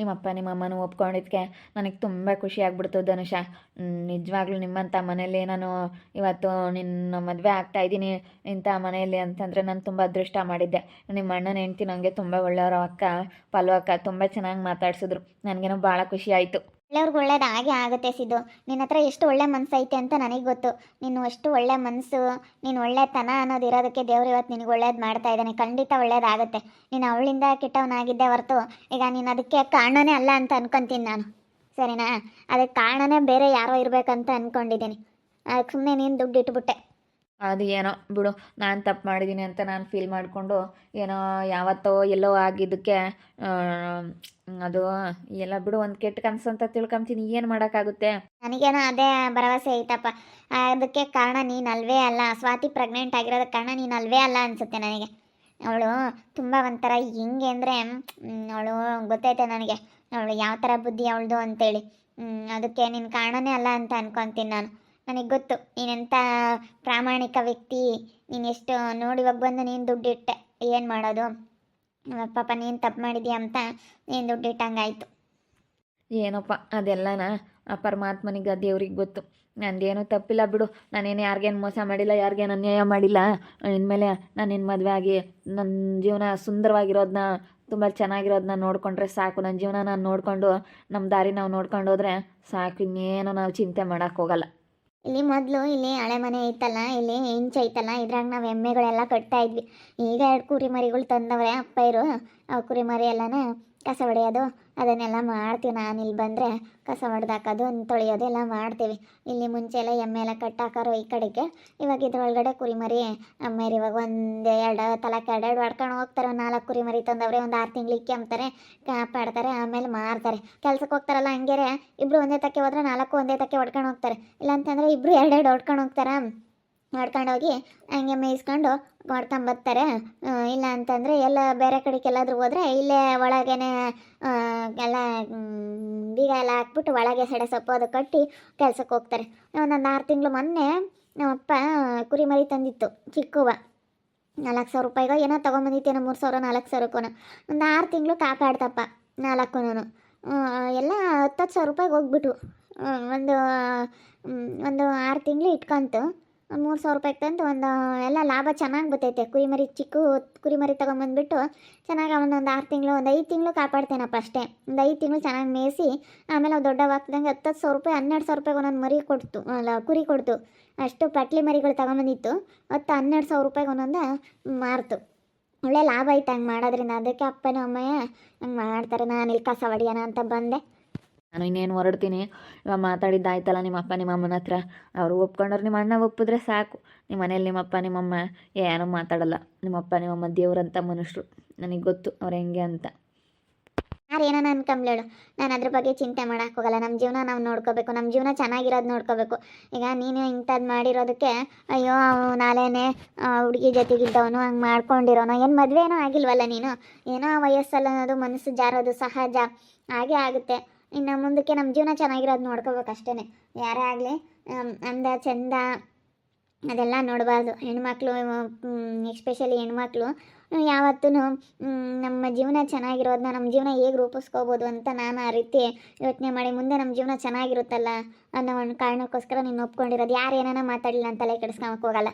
ನಿಮ್ಮಪ್ಪ ನಿಮ್ಮಮ್ಮನೂ ಒಪ್ಕೊಂಡಿದ್ದಕ್ಕೆ ನನಗೆ ತುಂಬ ಖುಷಿ ಆಗ್ಬಿಡ್ತು ಧನುಷ. ನಿಜವಾಗ್ಲೂ ನಿಮ್ಮಂಥ ಮನೇಲಿ ನಾನು ಇವತ್ತು ನಿನ್ನ ಮದುವೆ ಆಗ್ತಾ ಇದ್ದೀನಿ ಇಂಥ ಮನೆಯಲ್ಲಿ ಅಂತಂದರೆ ನಾನು ತುಂಬ ಅದೃಷ್ಟ ಮಾಡಿದ್ದೆ. ನಿಮ್ಮ ಅಣ್ಣನ ಹೆಂಡ್ತಿ ನನಗೆ ತುಂಬ ಒಳ್ಳೆಯವರು ಅಕ್ಕ, ಪಲ್ವಕ್ಕ ತುಂಬ ಚೆನ್ನಾಗಿ ಮಾತಾಡ್ಸಿದ್ರು. ನನಗೇನೋ ಭಾಳ ಖುಷಿ ಆಯಿತು. ಒಳ್ಳೆಯವ್ರಿಗೆ ಒಳ್ಳೇದು ಹಾಗೆ ಆಗುತ್ತೆ ಸಿದ್ದು. ನಿನ್ನ ಹತ್ರ ಎಷ್ಟು ಒಳ್ಳೆ ಮನಸ್ಸು ಐತೆ ಅಂತ ನನಗೆ ಗೊತ್ತು. ನೀನು ಅಷ್ಟು ಒಳ್ಳೆ ಮನಸ್ಸು, ನೀನು ಒಳ್ಳೆತನ ಅನ್ನೋದು ಇರೋದಕ್ಕೆ ದೇವ್ರು ಇವತ್ತು ನಿನಗೆ ಒಳ್ಳೇದು ಮಾಡ್ತಾ ಇದ್ದಾನೆ. ಖಂಡಿತ ಒಳ್ಳೇದಾಗುತ್ತೆ. ನೀನು ಅವಳಿಂದ ಕೆಟ್ಟವನಾಗಿದ್ದೆ ಹೊರತು ಈಗ ನೀನು ಅದಕ್ಕೆ ಕಾರಣನೇ ಅಲ್ಲ ಅಂತ ಅನ್ಕೊತೀನಿ ನಾನು, ಸರಿನಾ? ಅದಕ್ಕೆ ಕಾರಣನೇ ಬೇರೆ ಯಾರೋ ಇರಬೇಕಂತ ಅಂದ್ಕೊಂಡಿದ್ದೀನಿ. ಅದಕ್ಕೆ ಸುಮ್ಮನೆ ನೀನು ದುಡ್ಡು ಇಟ್ಬಿಟ್ಟೆ. ಅದು ಏನೋ ಬಿಡು, ನಾನು ತಪ್ಪು ಮಾಡಿದ್ದೀನಿ ಅಂತ ನಾನು ಫೀಲ್ ಮಾಡಿಕೊಂಡು ಏನೋ ಯಾವತ್ತೋ ಎಲ್ಲೋ ಆಗಿದ್ದಕ್ಕೆ ಅದು ಎಲ್ಲ ಬಿಡು, ಒಂದು ಕೆಟ್ಟ ಕನಸು ಅಂತ ತಿಳ್ಕೊಂತೀನಿ. ಏನು ಮಾಡೋಕ್ಕಾಗುತ್ತೆ? ನನಗೇನೋ ಅದೇ ಭರವಸೆ ಐತಪ್ಪ. ಅದಕ್ಕೆ ಕಾರಣ ನೀನು ಅಲ್ವೇ ಅಲ್ಲ. ಸ್ವಾತಿ ಪ್ರೆಗ್ನೆಂಟ್ ಆಗಿರೋದಕ್ಕೆ ಕಾರಣ ನೀನು ಅಲ್ವೇ ಅಲ್ಲ ಅನಿಸುತ್ತೆ ನನಗೆ. ಅವಳು ತುಂಬ ಒಂಥರ ಹೆಂಗೆ ಅಂದರೆ ಅವಳು ಗೊತ್ತೈತೆ ನನಗೆ ಅವಳು ಯಾವ ಥರ ಬುದ್ಧಿ ಅವಳದು ಅಂತೇಳಿ. ಅದಕ್ಕೆ ನಿನ್ನ ಕಾರಣನೇ ಅಲ್ಲ ಅಂತ ಅನ್ಕೊತೀನಿ ನಾನು. ನನಗೆ ಗೊತ್ತು ನೀನೆಂಥ ಪ್ರಾಮಾಣಿಕ ವ್ಯಕ್ತಿ. ನೀನು ಎಷ್ಟು ನೋಡಿ ಇವಾಗ ಬಂದು ನೀನು ದುಡ್ಡಿಟ್ಟೆ. ಏನು ಮಾಡೋದು ಪಾಪ, ನೀನು ತಪ್ಪು ಮಾಡಿದ್ಯಾ ಅಂತ ನೀನು ದುಡ್ಡಿಟ್ಟಂಗಾಯ್ತು. ಏನಪ್ಪ ಅದೆಲ್ಲನ ಆ ಪರಮಾತ್ಮನಿಗೆ ದೇವ್ರಿಗೆ ಗೊತ್ತು. ನಂದೇನು ತಪ್ಪಿಲ್ಲ ಬಿಡು. ನಾನೇನು ಯಾರಿಗೇನು ಮೋಸ ಮಾಡಿಲ್ಲ, ಯಾರಿಗೇನು ಅನ್ಯಾಯ ಮಾಡಿಲ್ಲ. ಇನ್ಮೇಲೆ ನಾನು ನಿನ್ನ ಮದುವೆ ಆಗಿ ನನ್ನ ಜೀವನ ಸುಂದರವಾಗಿರೋದನ್ನ, ತುಂಬ ಚೆನ್ನಾಗಿರೋದನ್ನ ನೋಡಿಕೊಂಡ್ರೆ ಸಾಕು. ನನ್ನ ಜೀವನ ನಾನು ನೋಡಿಕೊಂಡು ನಮ್ಮ ದಾರಿ ನಾವು ನೋಡ್ಕೊಂಡು ಹೋದ್ರೆ ಸಾಕು. ಇನ್ನೇನು ನಾವು ಚಿಂತೆ ಮಾಡೋಕ್ಕೋಗಲ್ಲ. ಇಲ್ಲಿ ಮೊದಲು ಇಲ್ಲಿ ಹಳೆ ಮನೆ ಐತಲ್ಲ, ಇಲ್ಲಿ ಹೆಂಚು ಐತಲ್ಲ, ಇದ್ರಾಗ ನಾವು ಎಮ್ಮೆಗಳೆಲ್ಲ ಕಟ್ತಾ ಇದ್ವಿ. ಈಗ 2 ಕುರಿ ಮರಿಗಳು ತಂದವ್ರೆ ಅಪ್ಪ ಇರು. ಆ ಕುರಿ ಮರಿ ಎಲ್ಲನ ಕಸ ಹೊಡೆಯೋದು ಅದನ್ನೆಲ್ಲ ಮಾಡ್ತೀವಿ. ನಾನು ಇಲ್ಲಿ ಬಂದರೆ ಕಸ ಹೊಡೆದಾಕೋದು, ತೊಳೆಯೋದು ಎಲ್ಲ ಮಾಡ್ತೀವಿ. ಇಲ್ಲಿ ಮುಂಚೆ ಎಲ್ಲ ಎಮ್ಮೆ ಎಲ್ಲ ಕಟ್ಟಾಕೋರು ಈ ಕಡೆಗೆ. ಇವಾಗ ಇದ್ರೊಳಗಡೆ ಕುರಿ ಮರಿ ಅಮ್ಮೇರಿ ಇವಾಗ 1-2 ತಲಕ್ಕೆ 2 ಹೊಡ್ಕೊಂಡು ಹೋಗ್ತಾರೆ. 4 ಕುರಿ ಮರಿ ತಂದವ್ರೆ. ಒಂದು 6 ತಿಂಗಳಿಗೆ ಕೆಮ್ತಾರೆ, ಕಾಪಾಡ್ತಾರೆ, ಆಮೇಲೆ ಮಾರ್ತಾರೆ. ಕೆಲ್ಸಕ್ಕೆ ಹೋಗ್ತಾರಲ್ಲ ಹಂಗೇರೆ ಇಬ್ಬರು ಒಂದೇ ತಕ್ಕೆ ಹೋದ್ರೆ 4 ಒಂದೇ ತಕ್ಕೆ ಹೊಡ್ಕೊಂಡು ಹೋಗ್ತಾರೆ. ಇಲ್ಲಾಂತಂದರೆ ಇಬ್ಬರು 2 ಹೊಡ್ಕೊಂಡು ಹೋಗ್ತಾರೆ. ಹೊಡ್ಕೊಂಡೋಗಿ ಹಂಗೆ ಮೇಯಿಸ್ಕೊಂಡು ಹೊಡ್ಕೊಂಬರ್ತಾರೆ. ಇಲ್ಲ ಅಂತಂದರೆ ಎಲ್ಲ ಬೇರೆ ಕಡೆಗೆ ಎಲ್ಲಾದರೂ ಹೋದರೆ ಇಲ್ಲೇ ಒಳಗೇ ಎಲ್ಲ ಬೀಗ ಎಲ್ಲ ಹಾಕ್ಬಿಟ್ಟು ಒಳಗೆ ಸಡೆ ಸೊಪ್ಪು ಅದು ಕಟ್ಟಿ ಕೆಲ್ಸಕ್ಕೆ ಹೋಗ್ತಾರೆ. ಒಂದೊಂದು 6 ತಿಂಗಳು ಮೊನ್ನೆ ನಮ್ಮಪ್ಪ ಕುರಿ ಮರಿ ತಂದಿತ್ತು ಚಿಕ್ಕವ. 4,000 ರೂಪಾಯಿಗೋ ಏನೋ ತೊಗೊಂಬಂದಿತ್ತೇನೋ, 3,000 4,000ಕ್ಕೂ. ಒಂದು 6 ತಿಂಗಳು ಕಾಪಾಡ್ತಪ್ಪ 4ಕ್ಕೂ. ಎಲ್ಲ 10,000 ರೂಪಾಯಿಗೆ ಹೋಗ್ಬಿಟ್ಟು ಒಂದು ಒಂದು 6 ತಿಂಗಳು ಇಟ್ಕೊಂತು 3,000 ರೂಪಾಯಿಗೆ ತಂದು ಒಂದು ಎಲ್ಲ ಲಾಭ ಚೆನ್ನಾಗಿ ಬರ್ತೈತೆ. ಕುರಿಮರಿ ಚಿಕ್ಕ ಕುರಿಮರಿ ತೊಗೊಂಬಂದ್ಬಿಟ್ಟು ಚೆನ್ನಾಗಿ ಅವನೊಂದು 6 ತಿಂಗಳು, ಒಂದು 5 ತಿಂಗಳು ಕಾಪಾಡ್ತೇನಪ್ಪ ಅಷ್ಟೇ. ಒಂದು 5 ತಿಂಗಳು ಚೆನ್ನಾಗಿ ಮೇಯಿಸಿ ಆಮೇಲೆ ಅವು ದೊಡ್ಡವಾಗ್ತದಂಗೆ 10,000 ರೂಪಾಯಿ 1,200 ರೂಪಾಯಿಗೆ ಒಂದೊಂದು ಮರಿ ಕೊಡ್ತು, ಅಲ್ಲ ಕುರಿ ಕೊಡ್ತು. ಅಷ್ಟು ಪಟ್ಲಿ ಮರಿಗಳು ತೊಗೊಂಬಂದಿತ್ತು. 10-12,000 ರೂಪಾಯಿಗೆ ಒಂದೊಂದು ಮಾರ್ತು. ಒಳ್ಳೆ ಲಾಭ ಐತೆ ಹಂಗೆ ಮಾಡೋದ್ರಿಂದ. ಅದಕ್ಕೆ ಅಪ್ಪನೂ ಅಮ್ಮಯ್ಯ ಹಂಗೆ ಮಾಡ್ತಾರೆ. ನಾನು ಇಲ್ಲಿ ಕಸ ಹೊಡಿಯೋಣ ಅಂತ ಬಂದೆ. ನಾನು ಇನ್ನೇನು ಹೊರಡ್ತೀನಿ. ಇವಾಗ ಮಾತಾಡಿದ್ದಾಯ್ತಲ್ಲ ನಿಮ್ಮ ಅಪ್ಪ ನಿಮ್ಮ ಅಮ್ಮನ ಹತ್ರ. ಅವರು ಒಪ್ಕೊಂಡ್ರೆ, ನಿಮ್ಮ ಅಣ್ಣ ಒಪ್ಪಿದ್ರೆ ಸಾಕು. ನಿಮ್ಮ ಮನೇಲಿ ನಿಮ್ಮಪ್ಪ ನಿಮ್ಮಮ್ಮ ಏನೂ ಮಾತಾಡಲ್ಲ. ನಿಮ್ಮಪ್ಪ ನಿಮ್ಮಮ್ಮ ದೇವ್ರಂಥ ಮನುಷ್ಯರು. ನನಗೆ ಗೊತ್ತು ಅವ್ರು ಹೆಂಗೆ ಅಂತ. ಯಾರು ಏನೋ ಅನ್ಕೊಂಬ್ಲೇಳು, ನಾನು ಅದ್ರ ಬಗ್ಗೆ ಚಿಂತೆ ಮಾಡೋಕೆ ಹೋಗಲ್ಲ. ನಮ್ಮ ಜೀವನ ನಾವು ನೋಡ್ಕೋಬೇಕು, ನಮ್ಮ ಜೀವನ ಚೆನ್ನಾಗಿರೋದು ನೋಡ್ಕೋಬೇಕು. ಈಗ ನೀನು ಇಂಥದ್ದು ಮಾಡಿರೋದಕ್ಕೆ ಅಯ್ಯೋ ನಾಳೆನೇ ಹುಡುಗಿ ಜೊತೆಗಿದ್ದವನು ಹಂಗೆ ಮಾಡ್ಕೊಂಡಿರೋನು. ಏನು ಮದುವೆ ಏನೋ ಆಗಿಲ್ವಲ್ಲ ನೀನು? ಏನೋ ವಯಸ್ಸಲ್ಲ ಅನ್ನೋದು ಮನಸ್ಸು ಜಾರೋದು ಸಹಜ, ಹಾಗೆ ಆಗುತ್ತೆ. ಇನ್ನು ಮುಂದಕ್ಕೆ ನಮ್ಮ ಜೀವನ ಚೆನ್ನಾಗಿರೋದು ನೋಡ್ಕೋಬೇಕು ಅಷ್ಟೇ. ಯಾರೇ ಆಗಲಿ ಅಂದ ಚಂದ ಅದೆಲ್ಲ ನೋಡಬಾರ್ದು. ಹೆಣ್ಮಕ್ಳು ಎಸ್ಪೆಷಲಿ ಹೆಣ್ಮಕ್ಳು ಯಾವತ್ತೂ ನಮ್ಮ ಜೀವನ ಚೆನ್ನಾಗಿರೋದನ್ನ, ನಮ್ಮ ಜೀವನ ಹೇಗೆ ರೂಪಿಸ್ಕೋಬೋದು ಅಂತ ನಾನು ಆ ರೀತಿ ಯೋಚನೆ ಮಾಡಿ ಮುಂದೆ ನಮ್ಮ ಜೀವನ ಚೆನ್ನಾಗಿರುತ್ತಲ್ಲ ಅನ್ನೋ ಒಂದು ಕಾರಣಕ್ಕೋಸ್ಕರ ನೀನು ಒಪ್ಕೊಂಡಿರೋದು. ಯಾರು ಏನಾನ ಮಾತಾಡಲಿಲ್ಲ ಅಂತ ತಲೆ ಕೆಡಿಸ್ಕೊಳಕ್ಕೆ ಹೋಗಲ್ಲ.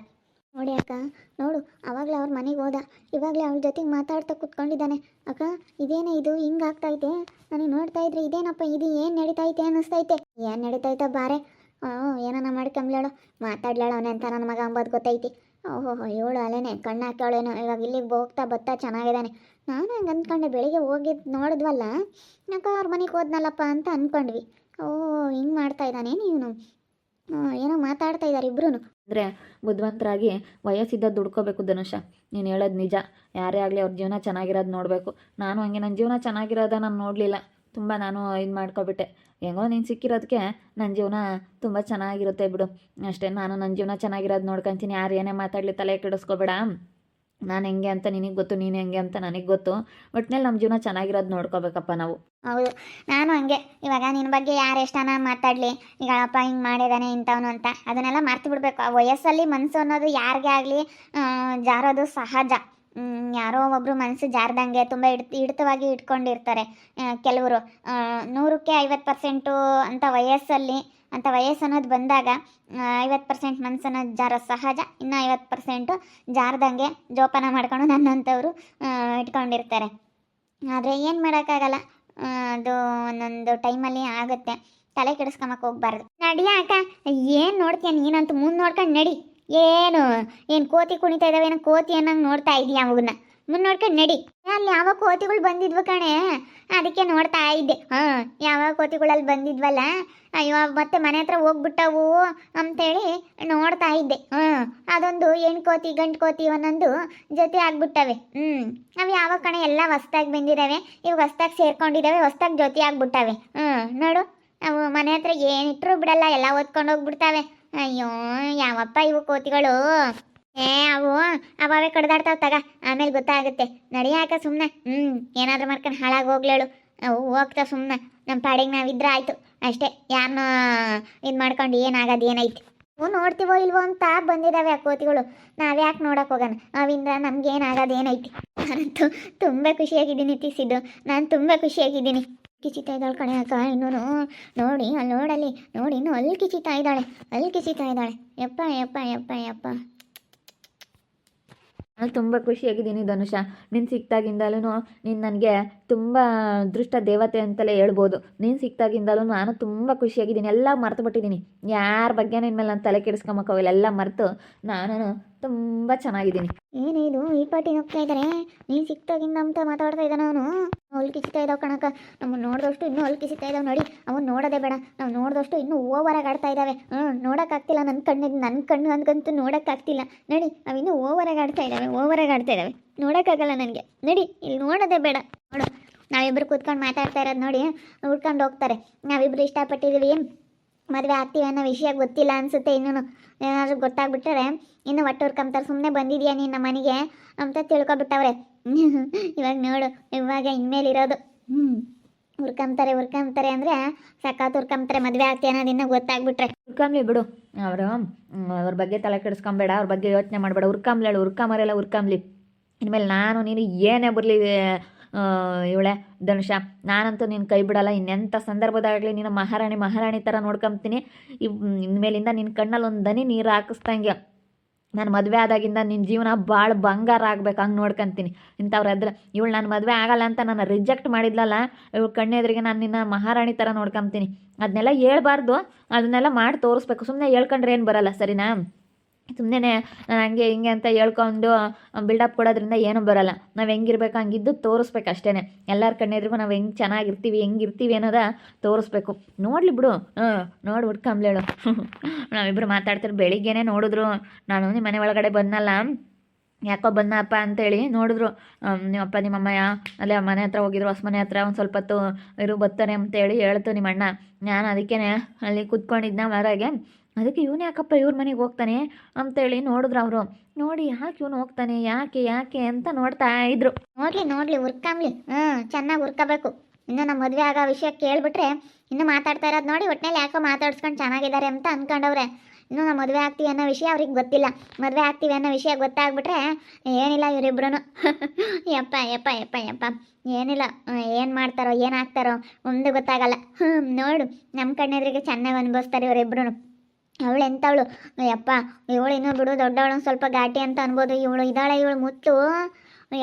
ನೋಡಿ ಅಕ್ಕ, ನೋಡು ಅವಾಗಲೇ ಅವ್ರ ಮನೆಗೆ ಹೋದ, ಇವಾಗಲೇ ಅವಳ ಜೊತೆಗೆ ಮಾತಾಡ್ತಾ ಕೂತ್ಕೊಂಡಿದ್ದಾನೆ. ಅಕ್ಕ ಇದೇನೇ ಇದು ಹಿಂಗೆ ಆಗ್ತೈತೆ? ನನಗೆ ನೋಡ್ತಾ ಇದ್ರೆ ಇದೇನಪ್ಪ ಇದು ಏನು ನಡೀತೈತೆ ಅನ್ನಿಸ್ತೈತೆ. ಏನು ನಡೀತೈತೆ ಬಾರೆ, ಏನಾನ ಮಾಡ್ಕೊಂಬ್ಲೇಳು, ಮಾತಾಡ್ಲಾಳ ಅವನೇ ಅಂತ ನನ್ನ ಮಗ ಅಂಬೋದು ಗೊತ್ತೈತಿ. ಓಹೋ ಇವಳು ಅಲ್ಲೇನೆ ಕಣ್ಣು ಹಾಕ್ಯವಳೇನೋ. ಇವಾಗ ಇಲ್ಲಿಗೆ ಹೋಗ್ತಾ ಬತ್ತಾ ಚೆನ್ನಾಗಿದ್ದಾನೆ. ನಾನು ಹಂಗೆ ಅಂದ್ಕೊಂಡೆ, ಬೆಳಿಗ್ಗೆ ಹೋಗಿದ್ದು ನೋಡಿದ್ವಲ್ಲ, ಯಾಕ ಅವ್ರ ಮನೆಗೆ ಹೋದ್ನಲ್ಲಪ್ಪ ಅಂತ ಅಂದ್ಕೊಂಡ್ವಿ. ಹಿಂಗೆ ಮಾಡ್ತಾ ಇದ್ದಾನೆ ಇವನು, ಏನೋ ಮಾತಾಡ್ತಾ ಇದ್ದಾರೆ ಇಬ್ರು. ಅಂದರೆ ಬುದ್ಧಿವಂತರಾಗಿ ವಯಸ್ಸಿದ್ದ ದುಡ್ಕೋಬೇಕು ಧನುಷ. ನೀನು ಹೇಳೋದು ನಿಜ. ಯಾರೇ ಆಗಲಿ ಅವ್ರ ಜೀವನ ಚೆನ್ನಾಗಿರೋದು ನೋಡಬೇಕು. ನಾನು ಹಂಗೆ ನನ್ನ ಜೀವನ ಚೆನ್ನಾಗಿರೋದ ನಾನು ನೋಡಲಿಲ್ಲ. ತುಂಬ ನಾನು ಇದು ಮಾಡ್ಕೊಬಿಟ್ಟೆ. ಹೆಂಗೋ ನೀನು ಸಿಕ್ಕಿರೋದಕ್ಕೆ ನನ್ನ ಜೀವನ ತುಂಬ ಚೆನ್ನಾಗಿರುತ್ತೆ ಬಿಡು ಅಷ್ಟೇ. ನಾನು ನನ್ನ ಜೀವನ ಚೆನ್ನಾಗಿರೋದು ನೋಡ್ಕೊತೀನಿ. ಯಾರು ಏನೇ ಮಾತಾಡಲಿ ತಲೆ ಕೆಡಿಸ್ಕೋಬೇಡ. ನಾನು ಹೆಂಗೆ ಅಂತ ನಿನಗೆ ಗೊತ್ತು, ನೀನು ಹೆಂಗೆ ಅಂತ ನನಗೆ ಗೊತ್ತು. ಒಟ್ಟಿನಲ್ಲಿ ನಮ್ಮ ಜೀವನ ಚೆನ್ನಾಗಿರೋದು ನೋಡ್ಕೋಬೇಕಪ್ಪ ನಾವು. ಹೌದು, ನಾನು ಹಂಗೆ. ಇವಾಗ ನಿನ್ನ ಬಗ್ಗೆ ಯಾರು ಎಷ್ಟನ ಮಾತಾಡಲಿ, ಈಗ ಅಪ್ಪ ಹಿಂಗೆ ಮಾಡಿದ್ದಾನೆ ಇಂಥವನು ಅಂತ ಅದನ್ನೆಲ್ಲ ಮರ್ತು ಬಿಡಬೇಕು. ಆ ವಯಸ್ಸಲ್ಲಿ ಮನಸ್ಸು ಅನ್ನೋದು ಯಾರಿಗೇ ಆಗಲಿ ಜಾರೋದು ಸಹಜ. ಯಾರೋ ಒಬ್ಬರು ಮನಸ್ಸು ಜಾರ್ದಂಗೆ ತುಂಬ ಹಿಡಿತವಾಗಿ ಇಟ್ಕೊಂಡಿರ್ತಾರೆ ಕೆಲವರು. 100ಕ್ಕೆ 50% ಅಂತ ವಯಸ್ಸು ಅನ್ನೋದು ಬಂದಾಗ 50% ಮನಸ್ಸನ್ನು ಸಹಜ, ಇನ್ನು 50% ಜಾರ್ದಂಗೆ ಜೋಪಾನ ಮಾಡ್ಕೊಂಡು ನನ್ನಂಥವ್ರು ಇಟ್ಕೊಂಡಿರ್ತಾರೆ. ಆದರೆ ಏನು ಮಾಡೋಕ್ಕಾಗಲ್ಲ, ಅದು ಒಂದೊಂದು ಟೈಮಲ್ಲಿ ಆಗುತ್ತೆ. ತಲೆ ಕೆಡಿಸ್ಕೊಂಬಕ್ಕೆ ಹೋಗ್ಬಾರ್ದು. ನಡಿಯ ಅಕ್ಕ, ಏನು ನೋಡ್ತೀಯ ನೀನಂತೂ ಮುಂದೆ ನೋಡ್ಕೊಂಡು ನಡಿ. ಏನು ಕೋತಿ ಕುಣಿತಾ ಇದ್ದಾವೆ, ಏನೋ ಕೋತಿ ಅನ್ನಂಗೆ ನೋಡ್ತಾ ಇದೀಯ ಅವನ್ನ. ಮುಂದೆ ನೋಡ್ಕೊಂಡು ನಡಿ. ಅಲ್ಲಿ ಯಾವ ಕೋತಿಗಳು ಬಂದಿದ್ವು ಕಣೆ, ಅದಕ್ಕೆ ನೋಡ್ತಾ ಇದ್ದೆ. ಯಾವ ಕೋತಿಗಳಲ್ಲಿ ಬಂದಿದ್ವಲ್ಲ, ಅಯ್ಯೋ ಮತ್ತೆ ಮನೆ ಹತ್ರ ಹೋಗ್ಬಿಟ್ಟವು ಅಂತೇಳಿ ನೋಡ್ತಾ ಇದ್ದೆ. ಅದೊಂದು ಹೆಣ್ಣು ಕೋತಿ ಗಂಡು ಕೋತಿ ಒಂದೊಂದು ಜೊತೆ ಆಗ್ಬಿಟ್ಟವೆ. ಅವು ಯಾವ ಕಣೆ ಎಲ್ಲ ಹೊಸ್ದಾಗಿ ಬಂದಿದ್ದಾವೆ, ಇವಾಗ ಹೊಸ್ದಾಗಿ ಸೇರ್ಕೊಂಡಿದ್ದಾವೆ, ಹೊಸ್ದಾಗಿ ಜೊತೆ ಆಗ್ಬಿಟ್ಟವೆ. ನೋಡು, ಅವು ಮನೆ ಹತ್ರ ಏನಿಟ್ರು ಬಿಡಲ್ಲ, ಎಲ್ಲ ಓದ್ಕೊಂಡು ಹೋಗ್ಬಿಡ್ತಾವೆ. ಅಯ್ಯೋ ಯಾವಪ್ಪ ಇವು ಕೋತಿಗಳು. ಅವು ಅವೇ ಕಡ್ದಾಡ್ತಾವ ತಗ, ಆಮೇಲೆ ಗೊತ್ತಾಗುತ್ತೆ. ನಡಿಯಾಕ ಸುಮ್ಮನೆ. ಏನಾದ್ರೂ ಮಾಡ್ಕೊಂಡು ಹಾಳಾಗಿ ಹೋಗ್ಲೇಳು. ಅವು ಹೋಗ್ತಾವ ಸುಮ್ಮನೆ, ನಮ್ಮ ಪಾಡಿಗೆ ನಾವಿದ್ರೆ ಆಯ್ತು ಅಷ್ಟೇ. ಯಾರನ್ನ ಇದು ಮಾಡ್ಕೊಂಡು ಏನಾಗೋದು ಏನೈತಿ. ಅವು ನೋಡ್ತೀವೋ ಇಲ್ವೋ ಅಂತ ಬಂದಿದ್ದಾವೆ ಆ ಕೋತಿಗಳು. ನಾವ್ಯಾಕೆ ನೋಡಕ್ಕೆ ಹೋಗೋಣ, ಅವಿಂದ ನಮ್ಗೇನಾಗೋದು ಏನೈತಿ. ನಾನಂತೂ ತುಂಬ ಖುಷಿಯಾಗಿದ್ದೀನಿ ತಿಸಿದ್ದು, ನಾನು ತುಂಬ ಖುಷಿಯಾಗಿದ್ದೀನಿ. ಕಿಚಿತಾ ಇದ್ದಾಳೆ ಕಣೆ ಅಕ್ಕ, ಇನ್ನೂ ನೋಡಿ ಅಲ್ಲಿ ನೋಡಲ್ಲಿ ನೋಡಿ, ಇನ್ನೂ ಅಲ್ಲಿ ಕಿಚಿತಾ ಇದ್ದಾಳೆ. ಯಪ್ಪ ಯಪ್ಪ ಯಪ್ಪ ಯಪ್ಪ. ನಾನು ತುಂಬ ಖುಷಿಯಾಗಿದ್ದೀನಿ ಧನುಷ. ನೀನು ಸಿಕ್ತಾಗಿಂದಲೂ ನೀನು ನನಗೆ ತುಂಬ ಅದೃಷ್ಟ ದೇವತೆ ಅಂತಲೇ ಹೇಳ್ಬೋದು. ನೀನು ಸಿಕ್ತಾಗಿಂದಲೂ ನಾನು ತುಂಬ ಖುಷಿಯಾಗಿದ್ದೀನಿ. ಎಲ್ಲ ಮರೆತು ಬಿಟ್ಟಿದ್ದೀನಿ, ಯಾರ ಬಗ್ಗೆ ನಿನ್ನ ಮೇಲೆ ನಾನು ತಲೆ ಕೆಡಿಸ್ಕೊಂಬಕ್ಕೋವಿಲ್ಲ. ಎಲ್ಲ ಮರೆತು ನಾನು ತುಂಬ ಚೆನ್ನಾಗಿದ್ದೀನಿ. ಏನಿದು ಈ ಪಾಟಿ ಹೋಗ್ತಾ ಇದ್ದಾರೆ, ನೀನು ಸಿಕ್ತಾಗಿಂದ ಅಂತ ಮಾತಾಡ್ತಾ ಇದ್ದಾನೆ ಅವನು. ಅಲ್ಲಿ ಕಿಸಿತಾ ಇದ್ದಾವೆ ಕಣಕ್ಕ, ನಮ್ಮನ್ನು ನೋಡಿದಷ್ಟು ಇನ್ನೂ ಅಲ್ಲಿ ಕಿಸಿತಾ ಇದ್ದಾವೆ. ನೋಡಿ, ಅವನು ನೋಡೋದೇ ಬೇಡ, ನಾವು ನೋಡಿದಷ್ಟು ಇನ್ನೂ ಓವರಾಗಿ ಆಡ್ತಾ ಇದ್ದಾವೆ. ನೋಡೋಕ್ಕಾಗ್ತಿಲ್ಲ, ನನ್ನ ಕಣ್ಣು ಅಂದ್ಕಂತೂ ನೋಡೋಕ್ಕಾಗ್ತಿಲ್ಲ. ನೋಡಿ, ಅವಿನ್ನೂ ಓವರಾಗಿ ಆಡ್ತಾ ಇದ್ದಾವೆ. ನೋಡೋಕ್ಕಾಗಲ್ಲ ನನಗೆ. ನಡಿ, ಇಲ್ಲಿ ನೋಡೋದೇ ಬೇಡ. ನೋಡು, ನಾವಿಬ್ಬರು ಕೂತ್ಕೊಂಡು ಮಾತಾಡ್ತಾ ಇರೋದು ನೋಡಿ ಹುಡ್ಕೊಂಡು ಹೋಗ್ತಾರೆ. ನಾವಿಬ್ಬರು ಇಷ್ಟಪಟ್ಟಿದ್ದೀವಿ, ಮದುವೆ ಆಗ್ತೀವಿ ಅನ್ನೋ ವಿಷಯ ಗೊತ್ತಿಲ್ಲ ಅನಿಸುತ್ತೆ. ಇನ್ನೂ ಏನಾದರೂ ಗೊತ್ತಾಗ್ಬಿಟ್ರೆ ಇನ್ನು ಒಟ್ಟು ಹುರ್ಕೊಂತಾರೆ. ಸುಮ್ಮನೆ ಬಂದಿದ್ಯಾ ನೀನು ನಮ್ಮ ಮನೆಗೆ ಅಂತ ತಿಳ್ಕೊಬಿಟ್ಟವ್ರೆ. ಇವಾಗ ನೋಡು, ಇವಾಗ ಇನ್ಮೇಲಿರೋದು ಹುರ್ಕೊಂತಾರೆ ಅಂದರೆ ಸಖತ್ ಹುರ್ಕೊಂತಾರೆ. ಮದುವೆ ಆಗ್ತೀವಿ ಅನ್ನೋದಿನ್ನ ಗೊತ್ತಾಗ್ಬಿಟ್ರೆ ಹುರ್ಕಂಬ್ಲಿ ಬಿಡು. ಅವ್ರ ಬಗ್ಗೆ ತಲೆ ಕೆಡಿಸ್ಕೊಂಬೇಡ, ಅವ್ರ ಬಗ್ಗೆ ಯೋಚನೆ ಮಾಡಬೇಡ. ಹುರ್ಕಂಬ್ಲೇಳು, ಹುರ್ಕೊಂಬರೆಲ್ಲ ಹುರ್ಕಂಬ್ಲಿ. ಇನ್ಮೇಲೆ ನಾನು ನೀನು ಏನೇ ಬರಲಿ ಇವಳೆ ಧನುಷ, ನಾನಂತೂ ನೀನು ಕೈ ಬಿಡಲ್ಲ. ಇನ್ನೆಂಥ ಸಂದರ್ಭದಾಗಲಿ ನೀನು ಮಹಾರಾಣಿ ಥರ ನೋಡ್ಕೊಂತೀನಿ. ಇನ್ಮೇಲಿಂದ ನಿನ್ನ ಕಣ್ಣಲ್ಲಿ ಒಂದು ದನಿ ನೀರು ಹಾಕಿಸ್ದಂಗೆ ನಾನು ಮದುವೆ ಆದಾಗಿಂದ ನಿನ್ನ ಜೀವನ ಭಾಳ ಬಂಗಾರ ಆಗ್ಬೇಕು, ಹಂಗೆ ನೋಡ್ಕೊತೀನಿ. ಇಂಥವ್ರು ಎದ್ರೆ ಇವಳು ನಾನು ಮದುವೆ ಆಗಲ್ಲ ಅಂತ ನಾನು ರಿಜೆಕ್ಟ್ ಮಾಡಿದ್ಲಲ್ಲ, ಇವಳು ಕಣ್ಣೆದ್ರಿಗೆ ನಾನು ನಿನ್ನ ಮಹಾರಾಣಿ ಥರ ನೋಡ್ಕೊತೀನಿ. ಅದನ್ನೆಲ್ಲ ಹೇಳ್ಬಾರ್ದು, ಅದನ್ನೆಲ್ಲ ಮಾಡಿ ತೋರಿಸ್ಬೇಕು. ಸುಮ್ಮನೆ ಹೇಳ್ಕೊಂಡ್ರೆ ಏನು ಬರಲ್ಲ, ಸರಿನಾ? ಸುಮ್ಮನೆ ಹಂಗೆ ಹಿಂಗೆ ಅಂತ ಹೇಳ್ಕೊಂಡು ಬಿಲ್ಡಪ್ ಕೊಡೋದ್ರಿಂದ ಏನೂ ಬರಲ್ಲ. ನಾವು ಹೆಂಗಿರ್ಬೇಕು ಹಂಗಿದ್ದು ತೋರಿಸ್ಬೇಕು ಅಷ್ಟೇ. ಎಲ್ಲರ ಕಣ್ಣೆದ್ರಿಗೂ ನಾವು ಹೆಂಗಿರ್ತೀವಿ ಅನ್ನೋದ ತೋರಿಸ್ಬೇಕು. ನೋಡಲಿ ಬಿಡು. ನೋಡಿ ಹುಡ್ಕೊಂಬ್ಲೇಳು. ನಾವಿಬ್ಬರು ಮಾತಾಡ್ತಾರೆ. ಬೆಳಿಗ್ಗೆನೇ ನೋಡಿದ್ರು, ನಾನು ನಿಮ್ಮ ಮನೆ ಒಳಗಡೆ ಬಂದಲ್ಲ, ಯಾಕೋ ಬಂದಪ್ಪ ಅಂತೇಳಿ ನೋಡಿದ್ರು. ನಿಮ್ಮಪ್ಪ ನಿಮ್ಮಮ್ಮ ಅಲ್ಲೇ ಮನೆ ಹತ್ರ ಹೋಗಿದ್ರು, ಹೊಸ ಮನೆ ಹತ್ರ. ಒಂದು ಸ್ವಲ್ಪ ಹೊತ್ತು ಬರ್ತಾರೆ ಅಂತೇಳಿ ಹೇಳ್ತು ನಿಮ್ಮ ಅಣ್ಣ. ನಾನು ಅದಕ್ಕೇ ಅಲ್ಲಿ ಕೂತ್ಕೊಂಡಿದ್ನ ಹೊರಗೆ. ಅದಕ್ಕೆ ಇವನು ಯಾಕಪ್ಪ ಇವ್ರ ಮನೆಗೆ ಹೋಗ್ತಾನೆ ಅಂತೇಳಿ ನೋಡಿದ್ರು ಅವರು. ನೋಡಿ, ಯಾಕೆ ಇವನು ಹೋಗ್ತಾನೆ, ಯಾಕೆ ಅಂತ ನೋಡ್ತಾ ಇದ್ರು. ನೋಡ್ಲಿ ಹುರ್ಕಂಬ್ಲಿ. ಚೆನ್ನಾಗಿ ಹುರ್ಕೋಬೇಕು. ಇನ್ನು ನಮ್ಮ ಮದುವೆ ಆಗೋ ವಿಷಯ ಕೇಳ್ಬಿಟ್ರೆ ಇನ್ನು ಮಾತಾಡ್ತಾ ಇರೋದು ನೋಡಿ, ಒಟ್ಟಿನಲ್ಲಿ ಯಾಕೋ ಮಾತಾಡ್ಸ್ಕೊಂಡು ಚೆನ್ನಾಗಿದ್ದಾರೆ ಅಂತ ಅಂದ್ಕೊಂಡವ್ರೆ. ಇನ್ನು ನಾವು ಮದುವೆ ಆಗ್ತೀವಿ ಅನ್ನೋ ವಿಷಯ ಅವ್ರಿಗೆ ಗೊತ್ತಿಲ್ಲ. ಮದುವೆ ಆಗ್ತೀವಿ ಅನ್ನೋ ವಿಷಯ ಗೊತ್ತಾಗ್ಬಿಟ್ರೆ ಏನಿಲ್ಲ ಇವರಿಬ್ರು. ಯಪ್ಪ ಯಪ್ಪ ಯಪ್ಪ ಯಪ್ಪ ಏನಿಲ್ಲ, ಏನು ಮಾಡ್ತಾರೋ ಏನಾಗ್ತಾರೋ ಒಂದು ಗೊತ್ತಾಗಲ್ಲ. ನೋಡು, ನಮ್ಮ ಕಣ್ಣೆದ್ರಿಗೆ ಚೆನ್ನಾಗಿ ಅನುಭವಿಸ್ತಾರೆ ಇವರಿಬ್ರು. ಅವಳು ಎಂಥವಳು ಯಪ್ಪ, ಇವಳು ಇನ್ನೂ ಬಿಡು ದೊಡ್ಡವಳು, ಸ್ವಲ್ಪ ಘಾಟಿ ಅಂತ ಅನ್ಬೋದು. ಇವಳು ಮುತ್ತು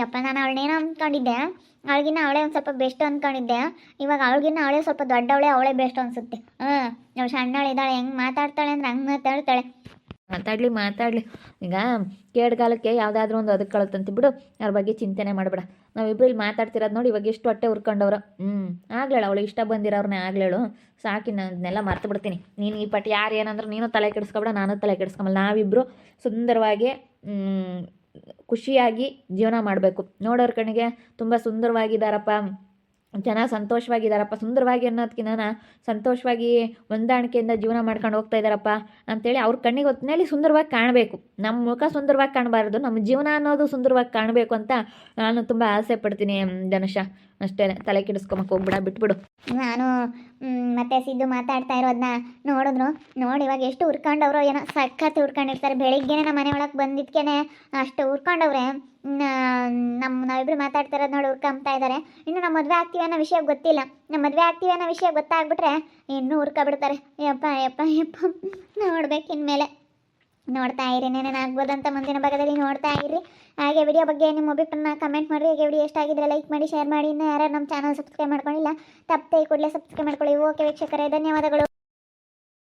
ಯಪ್ಪ. ನಾನು ಅವಳನ್ನೇನೋ ಅಂದ್ಕೊಂಡಿದ್ದೆ, ಅವಳಿಗಿನ್ನ ಅವಳೇ ಒಂದು ಸ್ವಲ್ಪ ಬೆಸ್ಟ್ ಅಂದ್ಕೊಂಡಿದ್ದೆ. ಇವಾಗ ಅವಳಿಗಿನ್ನ ಅವಳೇ ಸ್ವಲ್ಪ ದೊಡ್ಡವಳೆ, ಅವಳೇ ಬೆಸ್ಟ್ ಅನಿಸುತ್ತೆ. ಅವಳು ಸಣ್ಣವಳಿದ್ದಾಳೆ, ಹೆಂಗೆ ಮಾತಾಡ್ತಾಳೆ ಅಂದ್ರೆ ಹಂಗೆ ಮಾತಾಡ್ತಾಳೆ. ಮಾತಾಡಲಿ. ಈಗ ಕೇಡ್ಗಾಲಕ್ಕೆ ಯಾವುದಾದ್ರೂ ಒಂದು ಅದಕ್ಕೆ ಕಳುತ್ತಂತೆ ಬಿಡು. ಅವ್ರ ಬಗ್ಗೆ ಚಿಂತನೆ ಮಾಡಬೇಡ. ನಾವಿಬ್ರು ಇಲ್ಲಿ ಮಾತಾಡ್ತಿರೋದು ನೋಡಿ, ಇವಾಗ ಎಷ್ಟು ಹೊಟ್ಟೆ ಹುರ್ಕೊಂಡವ್ರು. ಆಗ್ಲೇಳು, ಅವಳು ಇಷ್ಟ ಬಂದಿರೋರ್ನೇ ಆಗ್ಲೇಳು. ಸಾಕಿ, ನಾನು ಅದನ್ನೆಲ್ಲ ಮರ್ತು ಬಿಡ್ತೀನಿ. ನೀನು ಈ ಪಟ್ಟು ಯಾರು ಏನಂದ್ರೆ ನೀನು ತಲೆ ಕೆಡಿಸ್ಕೊಬೇಡ, ನಾನು ತಲೆ ಕೆಡಿಸ್ಕೊಂಬಲ್ಲ. ನಾವಿಬ್ಬರು ಸುಂದರವಾಗಿ ಖುಷಿಯಾಗಿ ಜೀವನ ಮಾಡಬೇಕು. ನೋಡೋರ ಕಣ್ಣಿಗೆ ತುಂಬ ಸುಂದರವಾಗಿದ್ದಾರಪ್ಪ, ಜನ ಸಂತೋಷವಾಗಿದ್ದಾರಪ್ಪ. ಸುಂದರವಾಗಿ ಅನ್ನೋದಕ್ಕಿಂತ ಸಂತೋಷವಾಗಿ ಹೊಂದಾಣಿಕೆಯಿಂದ ಜೀವನ ಮಾಡ್ಕೊಂಡು ಹೋಗ್ತಾ ಇದ್ದಾರಪ್ಪ ಅಂತೇಳಿ ಅವ್ರ ಕಣ್ಣಿಗೆ ಹೊತ್ತಿನಲ್ಲಿ ಸುಂದರವಾಗಿ ಕಾಣಬೇಕು. ನಮ್ಮ ಮುಖ ಸುಂದರವಾಗಿ ಕಾಣಬಾರ್ದು, ನಮ್ಮ ಜೀವನ ಅನ್ನೋದು ಸುಂದರವಾಗಿ ಕಾಣಬೇಕು ಅಂತ ನಾನು ತುಂಬ ಆಸೆ ಪಡ್ತೀನಿ ಧನುಷ. ಅಷ್ಟೇ, ತಲೆ ಕೆಡಿಸ್ಕೊಂಬಕ್ಕೆ ಹೋಗ್ಬಿಡ, ಬಿಟ್ಬಿಡು. ನಾನು ಮತ್ತೆ ಸಿದ್ದು ಮಾತಾಡ್ತಾ ಇರೋದನ್ನ ನೋಡಿದ್ರು. ನೋಡಿ ಇವಾಗ ಎಷ್ಟು ಹುರ್ಕೊಂಡವ್ರು, ಏನೋ ಸಖತ್ ಹುರ್ಕೊಂಡಿರ್ತಾರೆ. ಬೆಳಿಗ್ಗೆನೆ ನಮ್ಮ ಮನೆ ಒಳಗೆ ಬಂದಿದ್ಕೇನೆ ಅಷ್ಟು ಹುರ್ಕೊಂಡವ್ರೆ. ನಾವಿಬ್ರು ಮಾತಾಡ್ತಿರೋದು ನೋಡಿ ಹುರ್ಕೊಂಬ್ತಾ ಇದ್ದಾರೆ. ಇನ್ನು ನಮ್ಮ ಮದುವೆ ಆಗ್ತೀವಿ ಅನ್ನೋ ವಿಷಯ ಗೊತ್ತಿಲ್ಲ. ನಮ್ಮ ಮದುವೆ ಆಗ್ತೀವಿ ಅನ್ನೋ ವಿಷಯ ಗೊತ್ತಾಗ್ಬಿಟ್ರೆ ಇನ್ನೂ ಹುರ್ಕೊಬಿಡ್ತಾರೆ. ಯಪ್ಪ ಯಪ್ಪ ಯಪ್ಪ, ನೋಡ್ಬೇಕು ಇನ್ಮೇಲೆ. ನೋಡ್ತಾ ಇರಿ, ಏನೇನು ಆಗ್ಬೋದಂತ ಮುಂದಿನ ಭಾಗದಲ್ಲಿ ನೋಡ್ತಾ ಇರಿ. ಹಾಗೆ ವಿಡಿಯೋ ಬಗ್ಗೆ ನಿಮ್ಮ ಅಭಿಪ್ರಾಯನ ಕಮೆಂಟ್ ಮಾಡಿರಿ. ಹಾಗೆ ವಿಡಿಯೋ ಎಷ್ಟ ಆಗಿದ್ರೆ ಲೈಕ್ ಮಾಡಿ, ಶೇರ್ ಮಾಡಿ. ಇನ್ನು ಯಾರು ನಮ್ಮ ಚಾನಲ್ ಸಬ್ಸ್ಕ್ರೈಬ್ ಮಾಡ್ಕೊಂಡಿಲ್ಲ ತಪ್ಪದೆ ಕೂಡಲೇ ಸಬ್ಸ್ಕ್ರೈಬ್ ಮಾಡ್ಕೊಳ್ಳಿ. ಓಕೆ ವೀಕ್ಷಕರೇ, ಧನ್ಯವಾದಗಳು.